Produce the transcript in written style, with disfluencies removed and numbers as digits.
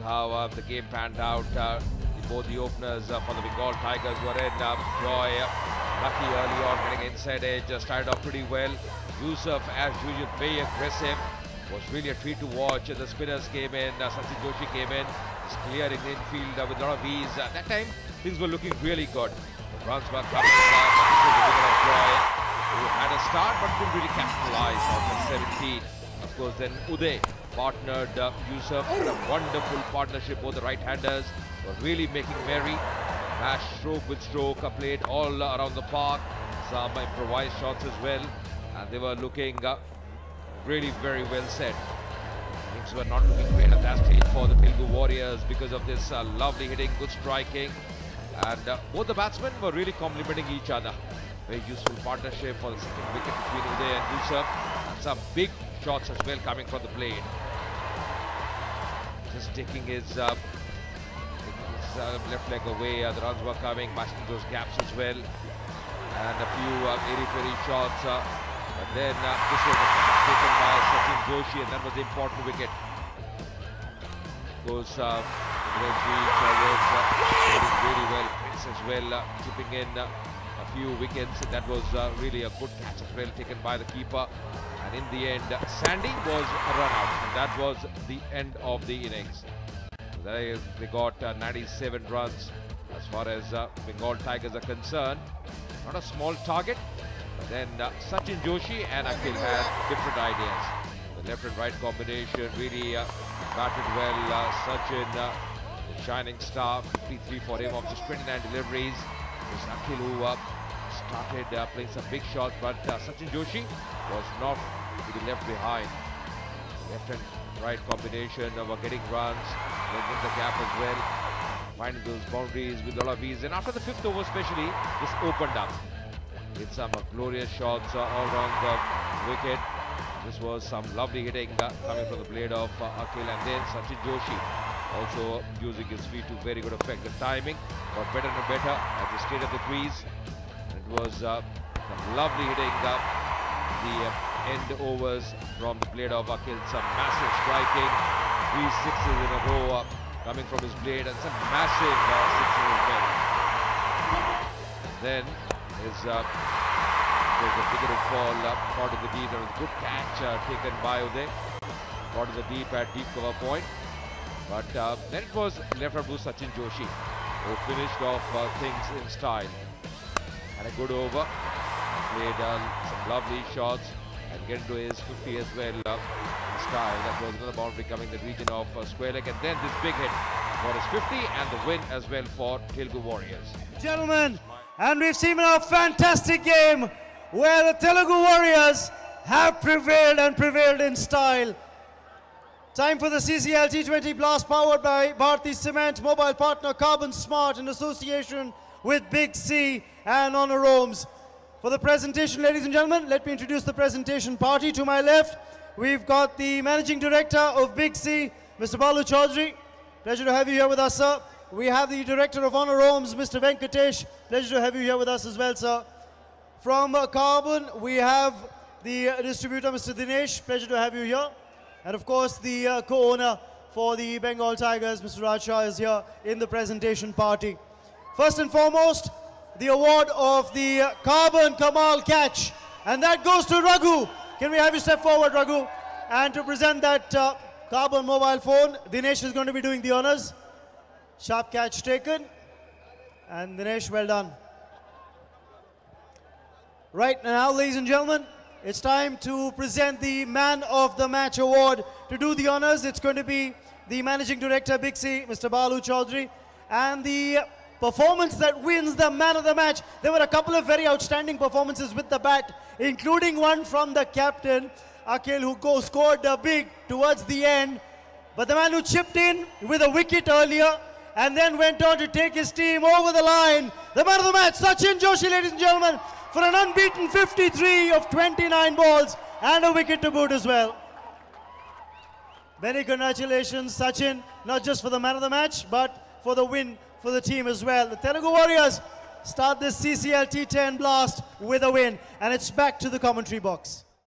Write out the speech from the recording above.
how the game panned out. Both the openers for the Bengal Tigers were in. Joy, lucky early on, getting inside edge, started off pretty well. Yusuf, as usual, very aggressive. Was really a treat to watch. The spinners came in, Sachin Joshi came in, just clearing the infield with a lot of ease. That time, things were looking really good. The runs were coming up. Joy, who had a start but couldn't really capitalize on the 17. Of course, then Uday partnered Yusuf. Had a wonderful partnership. Both the right-handers were really making merry. Mash stroke with stroke, played all around the park. Some improvised shots as well. And they were looking really very well set. Things were not looking great at that stage for the Telugu Warriors because of this lovely hitting, good striking. And both the batsmen were really complementing each other. Very useful partnership for the second wicket between Uday and Yusuf. And some big shots as well coming from the plate. Just taking his left leg away. The runs were coming, matching those gaps as well. And a few airy-fairy shots. But then this was taken by Sachin Joshi, and that was the important wicket. Of course, Joshi was really well placed as well, chipping in a few wickets. That was really a good catch as well, taken by the keeper. And in the end, Sandy was a run out, and that was the end of the innings. They got 97 runs as far as Bengal Tigers are concerned. Not a small target. But then Sachin Joshi and Akhil had different ideas. The left and right combination really batted well. Sachin, the shining star, 53 for him of just 29 deliveries. It was Akhil who started playing some big shots, but Sachin Joshi was not to be left behind. The left and right combination were getting runs, in the gap as well, finding those boundaries with a lot of ease. And after the fifth over especially, this opened up. With some glorious shots all around the wicket. This was some lovely hitting coming from the blade of Akhil, and then Sachin Joshi also using his feet to very good effect. The timing got better and better as he stayed at the crease. It was some lovely hitting the end overs from the blade of Akhil. Some massive striking, 3 sixes in a row coming from his blade, and some massive sixes as well. Then there's a wicket fall caught in the deep. There was a good catch taken by Uday. Caught in the deep at deep cover point. But then it was left up to Sachin Joshi, who finished off things in style. Had a good over. Played some lovely shots and get into his 50 as well in style. That was another boundary coming in the region of square leg. And then this big hit for his 50 and the win as well for Telugu Warriors. Gentlemen, and we've seen a fantastic game where the Telugu Warriors have prevailed and prevailed in style. Time for the CCL T20 Blast, powered by Bharti Cement, mobile partner Carbon Smart in association with Big C and Honor Roams. For the presentation, ladies and gentlemen, let me introduce the presentation party. To my left, we've got the Managing Director of Big C, Mr. Balu Chaudhary. Pleasure to have you here with us, sir. We have the Director of Honor Roams, Mr. Venkatesh. Pleasure to have you here with us as well, sir. From Carbon, we have the distributor, Mr. Dinesh. Pleasure to have you here. And of course, the co-owner for the Bengal Tigers, Mr. Raj Shah, is here in the presentation party. First and foremost, the award of the Carbon Kamal catch. And that goes to Raghu. Can we have you step forward, Raghu? And to present that Carbon mobile phone, Dinesh is going to be doing the honors. Sharp catch taken. And Dinesh, well done. Right now, ladies and gentlemen, it's time to present the Man of the Match award. To do the honors, it's going to be the Managing Director, Big C, Mr. Balu Chaudhary. And the performance that wins the Man of the Match. There were a couple of very outstanding performances with the bat, including one from the captain, Akhil, who scored big towards the end. But the man who chipped in with a wicket earlier and then went on to take his team over the line. The Man of the Match, Sachin Joshi, ladies and gentlemen, for an unbeaten 53 of 29 balls and a wicket to boot as well. Many congratulations, Sachin, not just for the Man of the Match, but for the win for the team as well. The Telugu Warriors start this CCL T10 Blast with a win, and it's back to the commentary box.